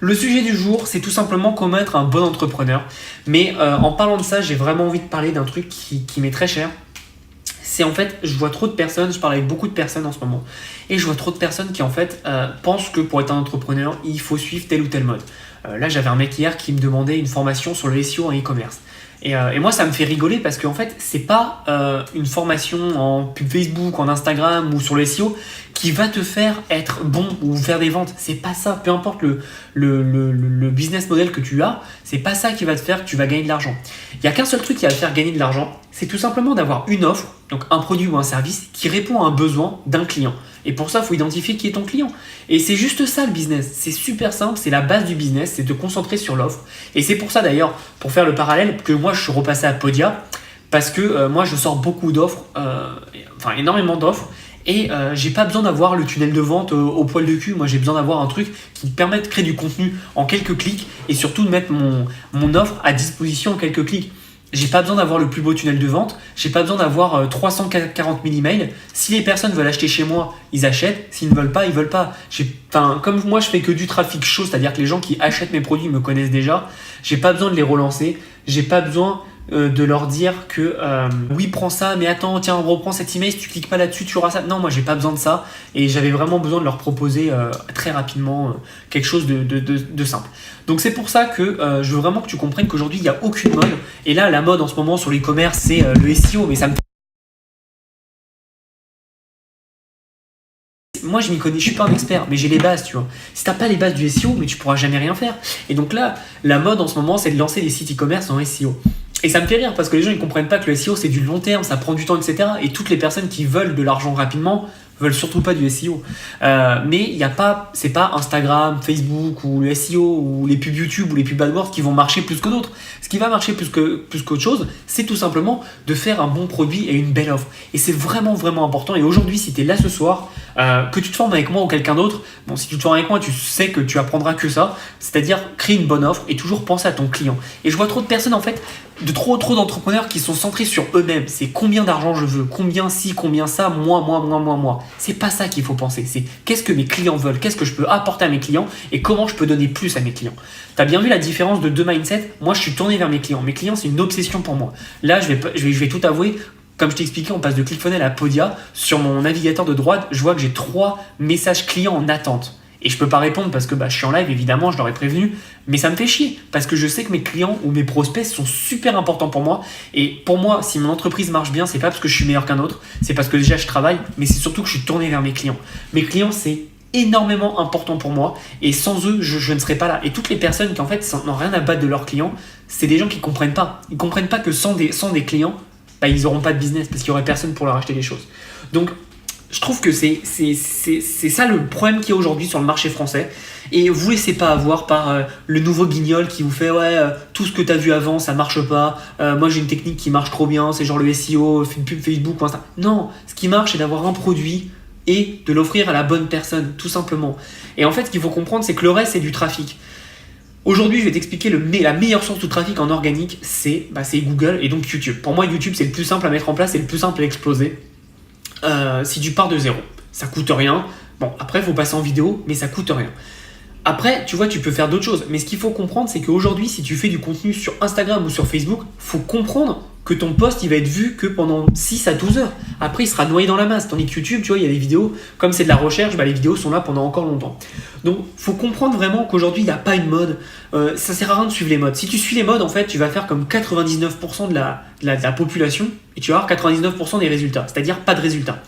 Le sujet du jour, c'est tout simplement comment être un bon entrepreneur. Mais en parlant de ça, j'ai vraiment envie de parler d'un truc qui m'est très cher. C'est en fait, je vois trop de personnes, je parle avec beaucoup de personnes en ce moment, et je vois trop de personnes qui en fait pensent que pour être un entrepreneur, il faut suivre tel ou tel mode. Là, j'avais un mec hier qui me demandait une formation sur le SEO en e-commerce. Et moi, ça me fait rigoler parce qu'en fait, c'est pas une formation en pub Facebook, en Instagram ou sur le SEO qui va te faire être bon ou faire des ventes. C'est pas ça. Peu importe le business model que tu as, c'est pas ça qui va te faire que tu vas gagner de l'argent. Il n'y a qu'un seul truc qui va te faire gagner de l'argent, c'est tout simplement d'avoir une offre, donc un produit ou un service qui répond à un besoin d'un client. Et pour ça, il faut identifier qui est ton client. Et c'est juste ça le business. C'est super simple, c'est la base du business, c'est de te concentrer sur l'offre. Et c'est pour ça d'ailleurs, pour faire le parallèle, que moi je suis repassé à Podia, parce que moi je sors beaucoup d'offres, énormément d'offres, et j'ai pas besoin d'avoir le tunnel de vente au poil de cul. Moi j'ai besoin d'avoir un truc qui me permet de créer du contenu en quelques clics, et surtout de mettre mon offre à disposition en quelques clics. J'ai pas besoin d'avoir le plus beau tunnel de vente, j'ai pas besoin d'avoir 340 000 emails. Si les personnes veulent acheter chez moi, ils achètent. S'ils ne veulent pas, ils veulent pas. Comme moi, je fais que du trafic chaud, c'est-à-dire que les gens qui achètent mes produits me connaissent déjà. J'ai pas besoin de les relancer. J'ai pas besoin de leur dire que oui, prends ça, mais attends, tiens, reprends cet email. Si tu cliques pas là-dessus, tu auras ça. Non, moi, j'ai pas besoin de ça. Et j'avais vraiment besoin de leur proposer très rapidement quelque chose de simple. Donc c'est pour ça que je veux vraiment que tu comprennes qu'aujourd'hui il n'y a aucune mode. Et là la mode en ce moment sur l'e-commerce c'est le SEO, mais ça me... Moi je m'y connais, je suis pas un expert, mais j'ai les bases, tu vois. Si t'as pas les bases du SEO, mais tu pourras jamais rien faire. Et donc là, la mode en ce moment c'est de lancer des sites e-commerce en SEO. Et ça me fait rire parce que les gens ils comprennent pas que le SEO c'est du long terme, ça prend du temps, etc. Et toutes les personnes qui veulent de l'argent rapidement veulent surtout pas du SEO. Mais il y a pas, c'est pas Instagram, Facebook ou le SEO ou les pubs YouTube ou les pubs AdWords qui vont marcher plus que d'autres. Ce qui va marcher plus qu'autre chose, c'est tout simplement de faire un bon produit et une belle offre. Et c'est vraiment vraiment important. Et aujourd'hui, si tu es là ce soir, que tu te formes avec moi ou quelqu'un d'autre, bon, si tu te formes avec moi, tu sais que tu apprendras que ça, c'est-à-dire créer une bonne offre et toujours penser à ton client. Et je vois trop de personnes en fait, de trop d'entrepreneurs qui sont centrés sur eux-mêmes. C'est combien d'argent je veux, combien ci, combien ça, moi. C'est pas ça qu'il faut penser. C'est qu'est-ce que mes clients veulent, qu'est-ce que je peux apporter à mes clients et comment je peux donner plus à mes clients. T'as bien vu la différence de deux mindsets. Moi, je suis tourné vers mes clients. Mes clients, c'est une obsession pour moi. Là, je vais tout avouer. Comme je t'ai expliqué, on passe de ClickFunnels à Podia. Sur mon navigateur de droite, je vois que j'ai 3 messages clients en attente. Et je peux pas répondre parce que je suis en live, évidemment, je leur ai prévenu. Mais ça me fait chier parce que je sais que mes clients ou mes prospects sont super importants pour moi. Et pour moi, si mon entreprise marche bien, c'est pas parce que je suis meilleur qu'un autre. C'est parce que déjà je travaille, mais c'est surtout que je suis tourné vers mes clients. Mes clients, c'est énormément important pour moi. Et sans eux, je ne serais pas là. Et toutes les personnes qui en fait n'ont rien à battre de leurs clients, c'est des gens qui comprennent pas. Ils comprennent pas que sans des clients, ils n'auront pas de business parce qu'il n'y aurait personne pour leur acheter des choses. Donc, je trouve que c'est ça le problème qu'il y a aujourd'hui sur le marché français. Et vous laissez pas avoir par le nouveau guignol qui vous fait tout ce que tu as vu avant ça marche pas, moi j'ai une technique qui marche trop bien, c'est genre le SEO, une pub Facebook ou Insta. Non, ce qui marche c'est d'avoir un produit et de l'offrir à la bonne personne, tout simplement. Et en fait ce qu'il faut comprendre c'est que le reste c'est du trafic. Aujourd'hui, je vais t'expliquer la meilleure source de trafic en organique, c'est Google et donc YouTube. Pour moi, YouTube, c'est le plus simple à mettre en place et le plus simple à exploser. Si tu pars de zéro, ça coûte rien. Bon, après, il faut passer en vidéo, mais ça coûte rien. Après, tu vois, tu peux faire d'autres choses. Mais ce qu'il faut comprendre, c'est qu'aujourd'hui, si tu fais du contenu sur Instagram ou sur Facebook, il faut comprendre que ton post, il va être vu que pendant 6 à 12 heures. Après, il sera noyé dans la masse. Tandis que YouTube, tu vois, il y a des vidéos, comme c'est de la recherche, les vidéos sont là pendant encore longtemps. Donc, il faut comprendre vraiment qu'aujourd'hui, il n'y a pas une mode. Ça sert à rien de suivre les modes. Si tu suis les modes, en fait, tu vas faire comme 99% de la population et tu vas avoir 99% des résultats. C'est-à-dire pas de résultats.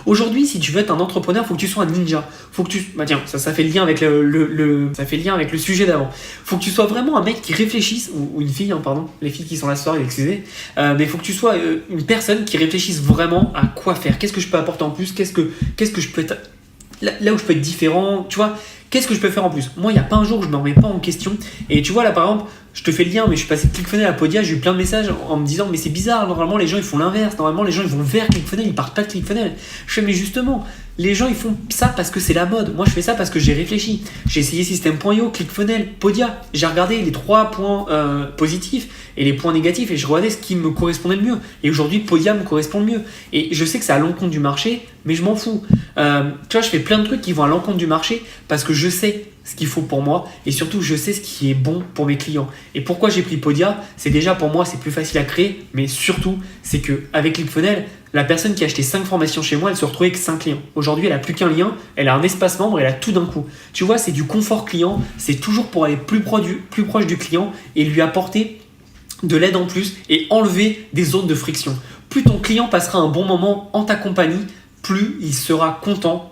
Aujourd'hui, si tu veux être un entrepreneur, il faut que tu sois un ninja. Faut que tu... tiens, ça fait le lien avec ça fait le lien avec le sujet d'avant. Faut que tu sois vraiment un mec qui réfléchisse, ou une fille, pardon, les filles qui sont là ce soir, excusez. Mais il faut que tu sois une personne qui réfléchisse vraiment à quoi faire. Qu'est-ce que je peux apporter en plus? Qu'est-ce que je peux être... Là où je peux être différent, tu vois, qu'est-ce que je peux faire en plus? Moi, il n'y a pas un jour où je ne me remets pas en question. Et tu vois, là, par exemple, je te fais le lien, mais je suis passé de ClickFunnels à Podia, j'ai eu plein de messages en me disant, mais c'est bizarre, normalement, les gens, ils font l'inverse. Normalement, les gens, ils vont vers ClickFunnels, ils partent pas de ClickFunnels. Je fais, mais justement, les gens, ils font ça parce que c'est la mode. Moi, je fais ça parce que j'ai réfléchi. J'ai essayé System.io, ClickFunnels, Podia. J'ai regardé les 3 points positifs et les points négatifs et je regardais ce qui me correspondait le mieux. Et aujourd'hui, Podia me correspond le mieux. Et je sais que c'est à l'encontre du marché, mais je m'en fous. Tu vois, je fais plein de trucs qui vont à l'encontre du marché parce que je sais ce qu'il faut pour moi et surtout je sais ce qui est bon pour mes clients. Et pourquoi j'ai pris Podia? C'est déjà pour moi c'est plus facile à créer, mais surtout c'est qu'avec ClickFunnels, la personne qui a acheté 5 formations chez moi, elle se retrouvait avec 5 clients. Aujourd'hui, elle a plus qu'un lien, elle a un espace membre, elle a tout d'un coup. Tu vois, c'est du confort client, c'est toujours pour aller plus proche du client et lui apporter de l'aide en plus et enlever des zones de friction. Plus ton client passera un bon moment en ta compagnie, plus il sera content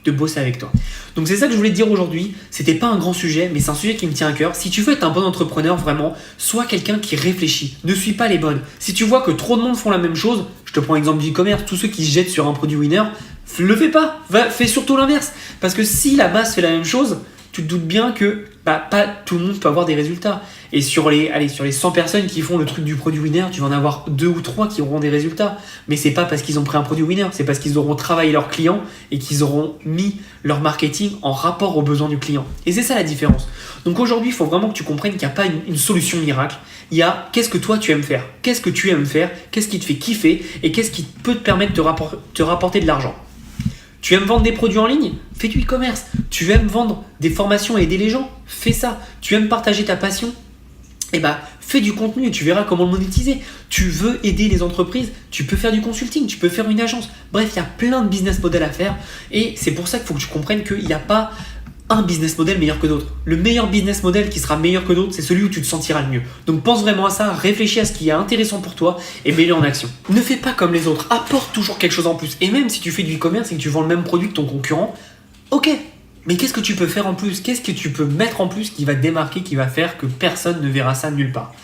de bosser avec toi. Donc c'est ça que je voulais te dire aujourd'hui. C'était pas un grand sujet, mais c'est un sujet qui me tient à cœur. Si tu veux être un bon entrepreneur, vraiment, sois quelqu'un qui réfléchit. Ne suis pas les bonnes. Si tu vois que trop de monde font la même chose, je te prends l'exemple du e-commerce, tous ceux qui se jettent sur un produit winner, le fais pas. Fais surtout l'inverse. Parce que si la masse fait la même chose, tu te doutes bien que pas tout le monde peut avoir des résultats. Et sur les 100 personnes qui font le truc du produit winner, tu vas en avoir 2 ou 3 qui auront des résultats. Mais c'est pas parce qu'ils ont pris un produit winner, c'est parce qu'ils auront travaillé leurs clients et qu'ils auront mis leur marketing en rapport aux besoins du client. Et c'est ça la différence. Donc aujourd'hui, il faut vraiment que tu comprennes qu'il n'y a pas une solution miracle. Il y a qu'est-ce que toi tu aimes faire, qu'est-ce que tu aimes faire, qu'est-ce qui te fait kiffer et qu'est-ce qui peut te permettre de te rapporter de l'argent. Tu aimes vendre des produits en ligne? Fais du e-commerce. Tu aimes vendre des formations et aider les gens? Fais ça. Tu aimes partager ta passion? Fais du contenu et tu verras comment le monétiser. Tu veux aider les entreprises? Tu peux faire du consulting, tu peux faire une agence. Bref, il y a plein de business models à faire et c'est pour ça qu'il faut que tu comprennes qu'il n'y a pas un business model meilleur que d'autres. Le meilleur business model qui sera meilleur que d'autres, c'est celui où tu te sentiras le mieux. Donc pense vraiment à ça, réfléchis à ce qui est intéressant pour toi et mets-le en action. Ne fais pas comme les autres, apporte toujours quelque chose en plus. Et même si tu fais du e-commerce et que tu vends le même produit que ton concurrent, ok, mais qu'est-ce que tu peux faire en plus? Qu'est-ce que tu peux mettre en plus qui va te démarquer, qui va faire que personne ne verra ça nulle part?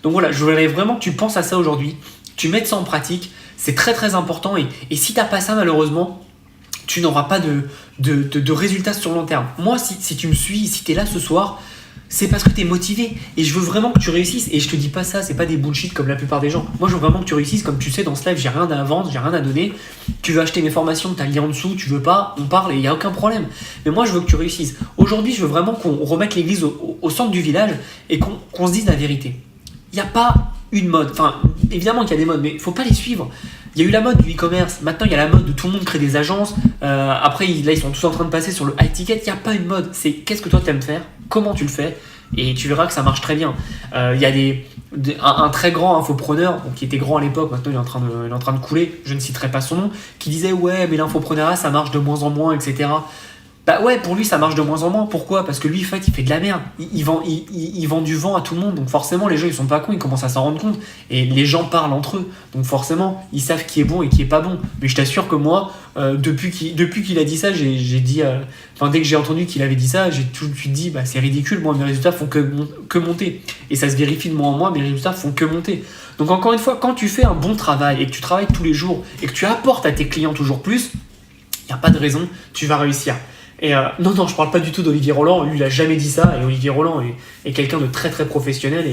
Donc voilà, je voudrais vraiment que tu penses à ça aujourd'hui, tu mettes ça en pratique, c'est très très important et si tu n'as pas ça malheureusement, tu n'auras pas de résultats sur le long terme. Moi, si tu me suis, si tu es là ce soir, c'est parce que tu es motivé et je veux vraiment que tu réussisses. Et je te dis pas ça, c'est pas des bullshit comme la plupart des gens. Moi, je veux vraiment que tu réussisses. Comme tu sais, dans ce live, j'ai rien à vendre, j'ai rien à donner. Tu veux acheter mes formations, tu as le lien en dessous, tu veux pas, on parle et il n'y a aucun problème. Mais moi, je veux que tu réussisses. Aujourd'hui, je veux vraiment qu'on remette l'église au centre du village et qu'on se dise la vérité. Il n'y a pas une mode. Enfin, évidemment qu'il y a des modes, mais il ne faut pas les suivre. Il y a eu la mode du e-commerce, maintenant il y a la mode de tout le monde crée des agences, après là ils sont tous en train de passer sur le high ticket, il n'y a pas une mode, c'est qu'est-ce que toi tu aimes faire, comment tu le fais, et tu verras que ça marche très bien. Il y a un très grand infopreneur, qui était grand à l'époque, maintenant il est en train de couler, je ne citerai pas son nom, qui disait ouais mais l'infopreneuriat ça marche de moins en moins, etc. Bah ouais, pour lui ça marche de moins en moins. Pourquoi? Parce que lui, en fait, il fait de la merde. Il vend du vent à tout le monde. Donc forcément, les gens, ils sont pas cons, ils commencent à s'en rendre compte. Et les gens parlent entre eux. Donc forcément, ils savent qui est bon et qui est pas bon. Mais je t'assure que moi, depuis qu'il a dit ça, j'ai dit... dès que j'ai entendu qu'il avait dit ça, j'ai tout de suite dit, bah c'est ridicule, moi, mes résultats font que monter. Et ça se vérifie de mois en mois, mes résultats font que monter. Donc encore une fois, quand tu fais un bon travail et que tu travailles tous les jours et que tu apportes à tes clients toujours plus, il n'y a pas de raison, tu vas réussir. Et non, je parle pas du tout d'Olivier Roland, lui il a jamais dit ça, et Olivier Roland est quelqu'un de très très professionnel,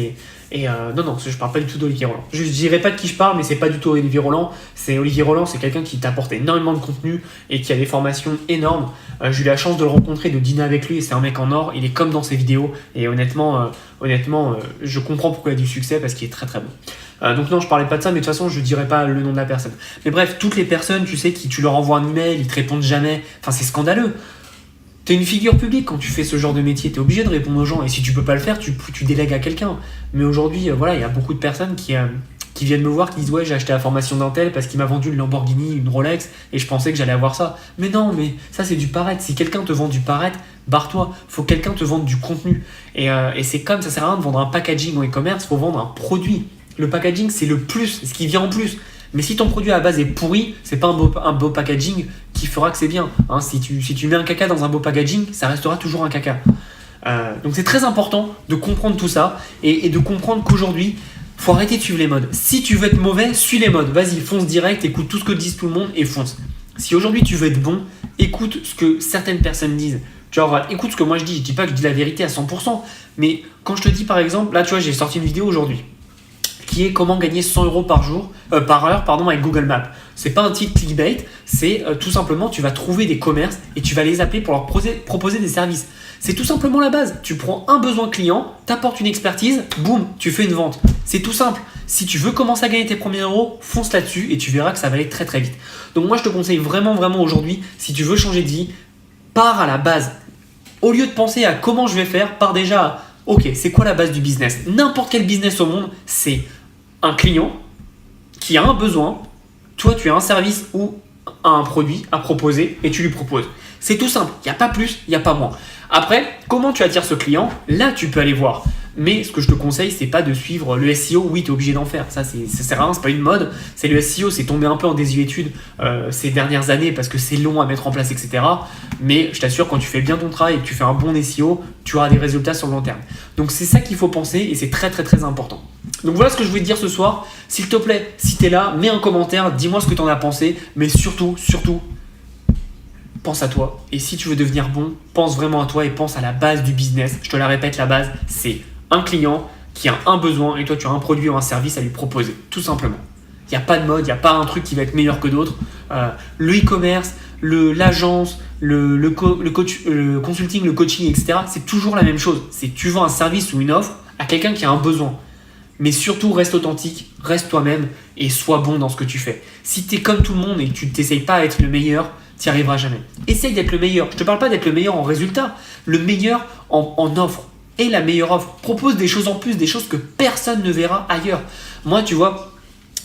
non, je parle pas du tout d'Olivier Roland. Je dirais pas de qui je parle, mais c'est pas du tout Olivier Roland, Olivier Roland, c'est quelqu'un qui t'apporte énormément de contenu et qui a des formations énormes. J'ai eu la chance de le rencontrer, de dîner avec lui, et c'est un mec en or, il est comme dans ses vidéos, et honnêtement, je comprends pourquoi il a du succès, parce qu'il est très très bon. Donc non, je parlais pas de ça, mais de toute façon, je dirais pas le nom de la personne. Mais bref, toutes les personnes, tu sais, tu leur envoies un email, ils te répondent jamais, enfin c'est scandaleux. T'es une figure publique quand tu fais ce genre de métier, t'es obligé de répondre aux gens, et si tu peux pas le faire, tu délègues à quelqu'un. Mais aujourd'hui, il y a beaucoup de personnes qui viennent me voir, qui disent ouais, j'ai acheté la formation d'un tel parce qu'il m'a vendu une Lamborghini, une Rolex, et je pensais que j'allais avoir ça. Mais non, mais ça c'est du paraître. Si quelqu'un te vend du paraître, barre-toi. Faut que quelqu'un te vende du contenu. Et c'est comme ça sert à rien de vendre un packaging en e-commerce, faut vendre un produit. Le packaging, c'est le plus, c'est ce qui vient en plus. Mais si ton produit à la base est pourri, c'est pas un beau packaging qui fera que c'est bien. Si tu mets un caca dans un beau packaging, ça restera toujours un caca. Donc c'est très important de comprendre tout ça et de comprendre qu'aujourd'hui, faut arrêter de suivre les modes. Si tu veux être mauvais, suis les modes. Vas-y, fonce direct, écoute tout ce que disent tout le monde et fonce. Si aujourd'hui tu veux être bon, écoute ce que certaines personnes disent. Genre, écoute ce que moi je dis. Je dis pas que je dis la vérité à 100%, mais quand je te dis par exemple, là tu vois, j'ai sorti une vidéo aujourd'hui qui est comment gagner 100 € par heure avec Google Maps. C'est pas un titre clickbait, c'est tout simplement tu vas trouver des commerces et tu vas les appeler pour leur proposer des services. C'est tout simplement la base. Tu prends un besoin client, t'apportes une expertise, boum, tu fais une vente. C'est tout simple. Si tu veux commencer à gagner tes premiers euros, fonce là-dessus et tu verras que ça va aller très très vite. Donc moi je te conseille vraiment aujourd'hui, si tu veux changer de vie, pars à la base. au lieu de penser à comment je vais faire, pars déjà à ok, c'est quoi la base du business? N'importe quel business au monde, c'est un client qui a un besoin, toi tu as un service ou un produit à proposer et tu lui proposes. C'est tout simple, il n'y a pas plus, il n'y a pas moins. Après, comment tu attires ce client? Là, tu peux aller voir. Mais ce que je te conseille, c'est pas de suivre le SEO. Oui, tu es obligé d'en faire. Ça sert à rien, c'est pas une mode. C'est le SEO, c'est tombé un peu en désuétude ces dernières années parce que c'est long à mettre en place, etc. Mais je t'assure, quand tu fais bien ton travail et que tu fais un bon SEO, tu auras des résultats sur le long terme. Donc c'est ça qu'il faut penser et c'est très très très important. Donc voilà ce que je voulais te dire ce soir. S'il te plaît, si tu es là, mets un commentaire, dis-moi ce que tu en as pensé. Mais surtout, pense à toi. Et si tu veux devenir bon, pense vraiment à toi et pense à la base du business. Je te la répète, la base, c'est un client qui a un besoin et toi, tu as un produit ou un service à lui proposer, tout simplement. Il n'y a pas de mode, il n'y a pas un truc qui va être meilleur que d'autres. Le e-commerce, l'agence, le consulting, le coaching, etc., c'est toujours la même chose. C'est tu vends un service ou une offre à quelqu'un qui a un besoin. Mais surtout, reste authentique, reste toi-même et sois bon dans ce que tu fais. Si tu es comme tout le monde et que tu ne t'essayes pas à être le meilleur, tu n'y arriveras jamais. Essaye d'être le meilleur. Je ne te parle pas d'être le meilleur en résultat, le meilleur en offre. Et la meilleure offre. Propose des choses en plus, des choses que personne ne verra ailleurs. Moi, tu vois,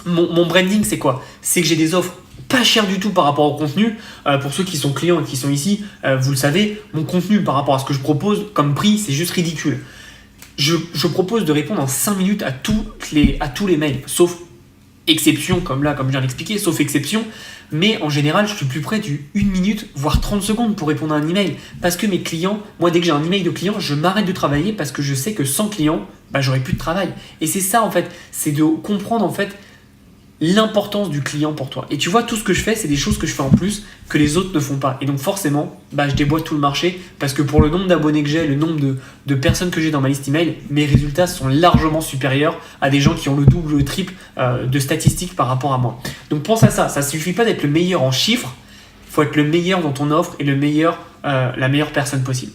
mon branding, c'est quoi? C'est que j'ai des offres pas chères du tout par rapport au contenu. Pour ceux qui sont clients et qui sont ici, vous le savez, mon contenu par rapport à ce que je propose comme prix, c'est juste ridicule. Je propose de répondre en 5 minutes à tous les mails, sauf exception, comme je viens d'expliquer, sauf exception. Mais en général, je suis plus près du 1 minute, voire 30 secondes pour répondre à un email. Parce que mes clients, moi, dès que j'ai un email de client, je m'arrête de travailler parce que je sais que sans client, j'aurais plus de travail. Et c'est ça, en fait, c'est de comprendre, en fait, l'importance du client pour toi. Et tu vois, tout ce que je fais, c'est des choses que je fais en plus que les autres ne font pas. Et donc forcément, je déboîte tout le marché parce que pour le nombre d'abonnés que j'ai, le nombre de personnes que j'ai dans ma liste email, mes résultats sont largement supérieurs à des gens qui ont le double ou le triple de statistiques par rapport à moi. Donc pense à ça. Ça ne suffit pas d'être le meilleur en chiffres. Il faut être le meilleur dans ton offre et la meilleure personne possible.